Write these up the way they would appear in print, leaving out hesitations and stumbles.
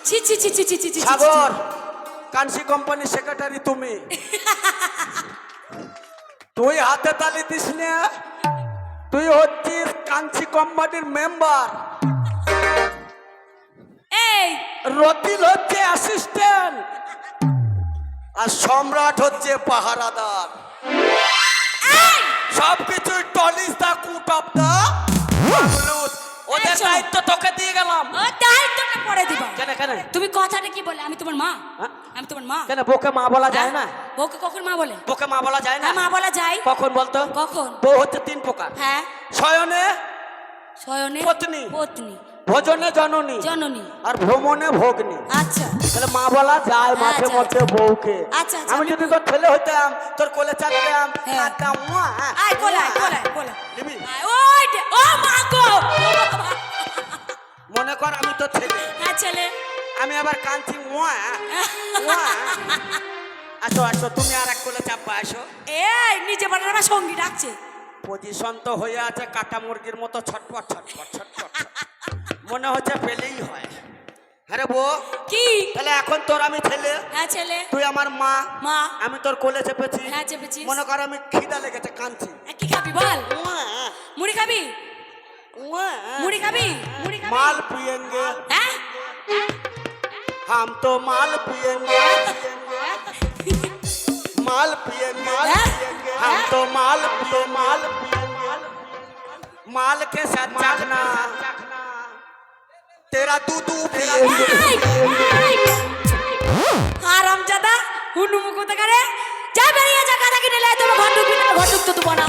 ছি ছি ছি ছি ছি ছি ছি সাগর কাঞ্চি কোম্পানির সেক্রেটারি তুমি তুই হাতে তালি দিস না, তুই হচ্ছিস কাঞ্চি কোম্পানির মেম্বার, এই রতিল হচ্ছে অ্যাসিস্ট্যান্ট, আর সম্রাট হচ্ছে পাহারাদার। সবকিছু টলিস দা কুট অফ দা ওদের দায়িত্ব তোকে দিয়ে গেলাম। ও দায়িত্বটা পরে দিবা। কেন কেন তুমি কথাটা কি বলে? আমি তোমার মা, হ্যাঁ? আমি তোমার মা। কেন বউকে মা বলা যায় না? বউকে কখন মা বলে? বউকে মা বলা যায় না? হ্যাঁ, মা বলা যায়। কখন বলতো? কখন? বউ হচ্ছে তিন প্রকার। হ্যাঁ, শয়নে শয়নে পত্নী, পত্নী, ভোজনে জননী, জননী, আর ভ্রমণে ভগ্নী। আচ্ছা তাহলে মা বলা যায় মাঝে আচ্ছা, মধ্যে বউকে। আচ্ছা, আচ্ছা, আমি যদি তোর ছেলে হইতাম, তোর কোলে চাপতাম, হ্যাঁ। আতাম, মুয়া, আয় কোলায় মুয়া। কোলায় কোলায় নিবি? আয়, ওই ও মা গো। মনে কর আমি তোর ছেলে, হ্যাঁ ছেলে। আমি আবার কাঁদছি, মুয়া, মুয়া। আসো আসো, তুমি আর এক কোলে চাপবা, আসো। এই নিজে বানার আমার সঙ্গী ডাকছে। পজিশন তো হয়ে আছে কাটা মুরগির মতো, ছটপট ছটপট ছটপট। মনে হচ্ছে পেলেই হয়। হ্যাঁ রে বউ, কি? তাহলে এখন তোর আমি ছেলে, হ্যাঁ ছেলে। তুই আমার মা, মা। আমি তোর কোলে চেপেছি। হ্যাঁ চেপেছিস। মনে কর আমি খিদা লেগেছে, কাঁদছি। কি খাবি বল? মুয়া, মুড়ি খাবি? মুয়া। মুড়ি খাবি? মুড়ি খাবি? माल पियेंगे হ্যাঁ हम तो माल पियेंगे, माल पियेंगे हम तो माल पियेंगे, माल के साथ चखना तेरा दूध पियेंगे। হারামজাদা হুনুমু কোথা করে? যা বেরিয়ে যা, কাদা কিনে লে, তুমি ঘর ঢুকবি না, ঘর ঢুকতে দেবো না।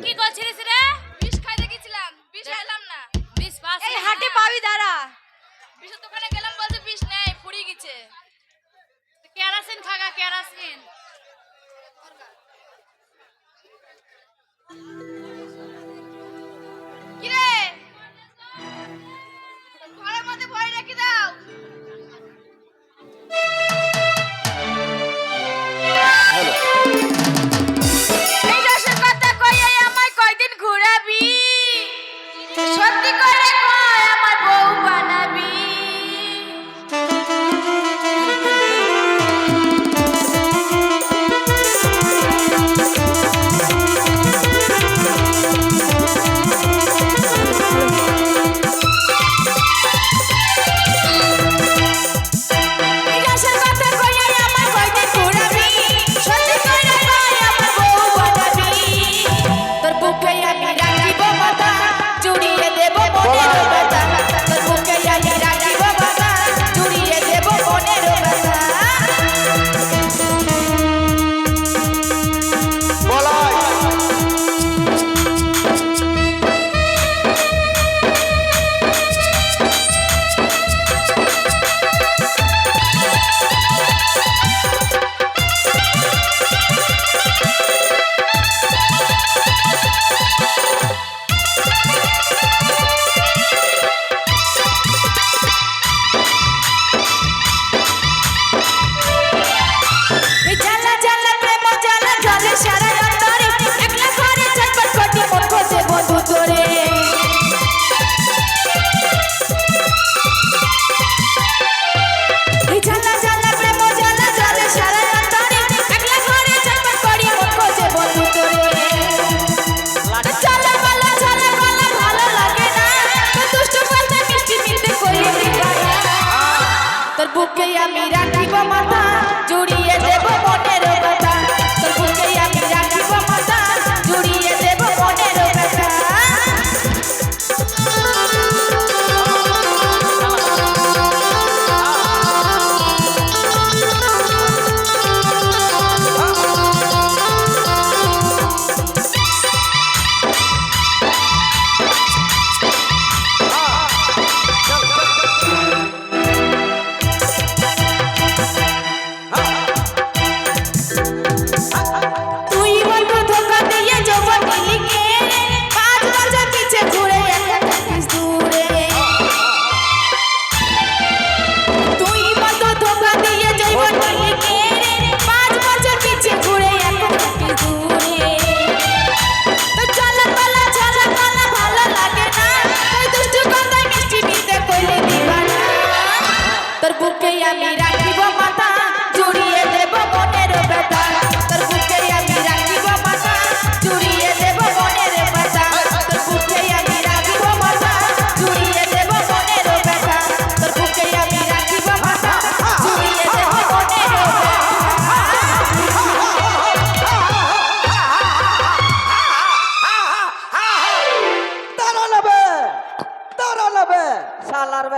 কি করছিলিস রে? বিষ খাইতে গেছিলাম, বিষ পেলাম না। বিষ পাস এই হাটে পাবি দাঁড়া। বিষের দোকানে গেলাম, বলছে বিষ নেই, ফুরিয়ে গেছে। কেরাসিন খাগা, কেরাসিন। কি রে? ঘরের মধ্যে ভয় রেখে দাও। এই রসের কথা কইয়ে আমায় কয়দিন ঘুরাবি? সত্যি করে কয় আমার বউ বানাবি?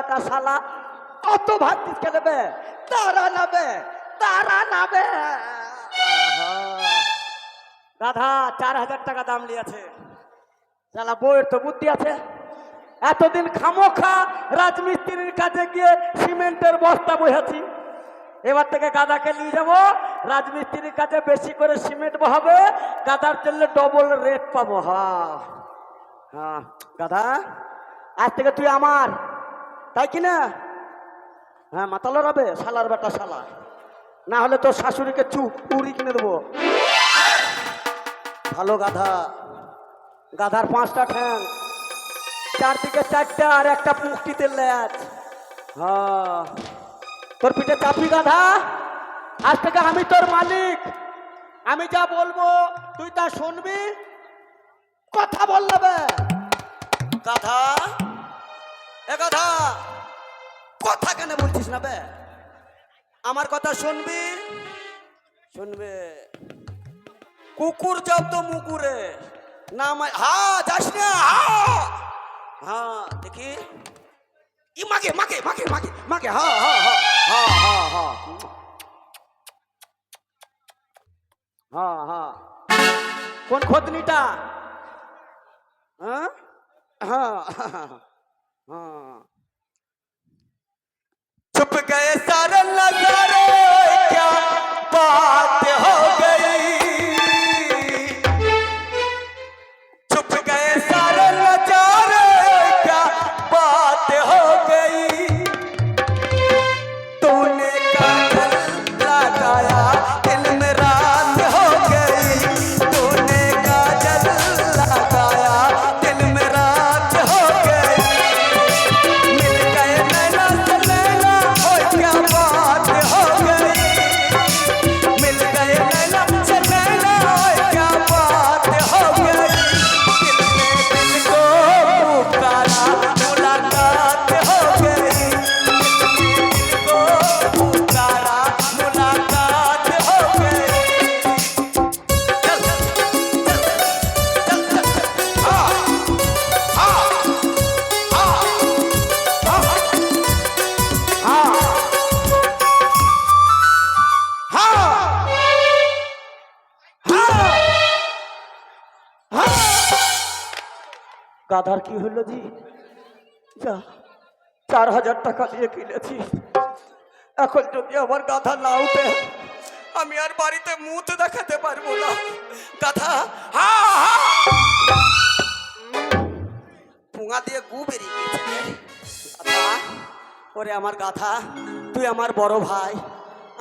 বেটা শালা কত ভাবছিস কে নেবে? তারা নেবে, তারা নেবে। গাধা 4000 টাকা দাম নিয়েছে। শালা বউয়ের তো বুদ্ধি আছে। এতদিন খামোখা রাজমিস্ত্রির কাছে গিয়ে সিমেন্টের বস্তা বসাচ্ছি, এবার থেকে গাদাকে নিয়ে যাবো রাজমিস্ত্রির কাছে, বেশি করে সিমেন্ট বহাবে, গাদার জন্য ডবল রেট পাবো। হ্যাঁ হ্যাঁ গাধা, আজ থেকে তুই আমার, তাই কি না? হ্যাঁ মাতালো রবে শালার বেটা শালা, না হলে তোর শাশুড়িকে উড়ি কিনে দেবো। ভালো গাধা, গাধার 5টা ঠ্যাং, চারদিকে 4টা আর একটা পুষ্টিতে লেজ। হ্যাঁ তোর পিঠে চাপি গাধা, আজ থেকে আমি তোর মালিক, আমি যা বলবো তুই তা শুনবি, কথা বলবে। গাধা এ গাধা, কথা কেন বলছিস না বে? আমার কথা শুনবি, শুনবে। কুকুর যাব তো মুকুরে না, হ্যাঁ যাস না। হ্যাঁ দেখি ই মাগে মাগে মাগে মাগে মাগে। হ্যাঁ হ্যাঁ হ্যাঁ হ্যাঁ হ্যাঁ হ্যাঁ হ্যাঁ হ্যাঁ। কোন খোদনিটা? হ্যাঁ হ্যাঁ হ্যাঁ। छुप गए सारे नजारे, क्या बात हो गई। छुप गए सारे नजारे, क्या बात हो गई। तूने काजल लगाया दिल में रात हो गई, तूने काजल लगाया दिल में रात हो गई। मिल गए नैना से नैना, क्या बात हो गई। मिल गए नैना से नैना, क्या बात हो गई। दिल ने दिल को पुकारा, मुलाकात हो गई। दिल ने दिल को पुकारा, मुलाकात हो गई। चल चल चल चल। हाँ हाँ हाँ हाँ গাধার কি হলো জি? যা 4000 টাকা দিয়ে কিনেছি, এখন যদি আমার গাধা না উঠে আমি আর বাড়িতে মুখ দেখাতে পারবো না। গাধা পুঙা দিয়ে গু বেরিয়ে গেছে। গাধা, ওরে আমার গাধা, তুই আমার বড় ভাই,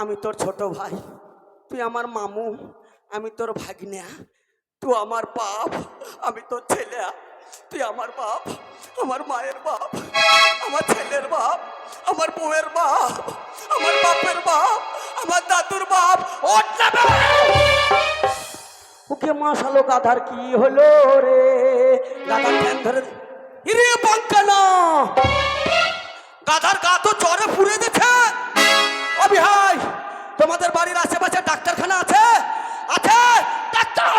আমি তোর ছোট ভাই, তুই আমার মামু, আমি তোর ভাগ্না, তুই আমার বাপ, আমি তোর ছেলে। তুই আমার বাপ, আমার মায়ের বাপ, আমার ছেলের বাপ, আমার বউয়ের বাপ, আমার বাপের বাপ, আমার দাদুর বাপ। ওকে মাশালো গাধার কি হলো রে? গাধার ঠ্যাং ধরে ইরে বাঙ্কানা, গাধার গা তো জ্বরে পুড়ে দিচ্ছে। ও ভাই, তোমাদের বাড়ির আশেপাশে ডাক্তারখানা আছে? আছে ডাক্তার?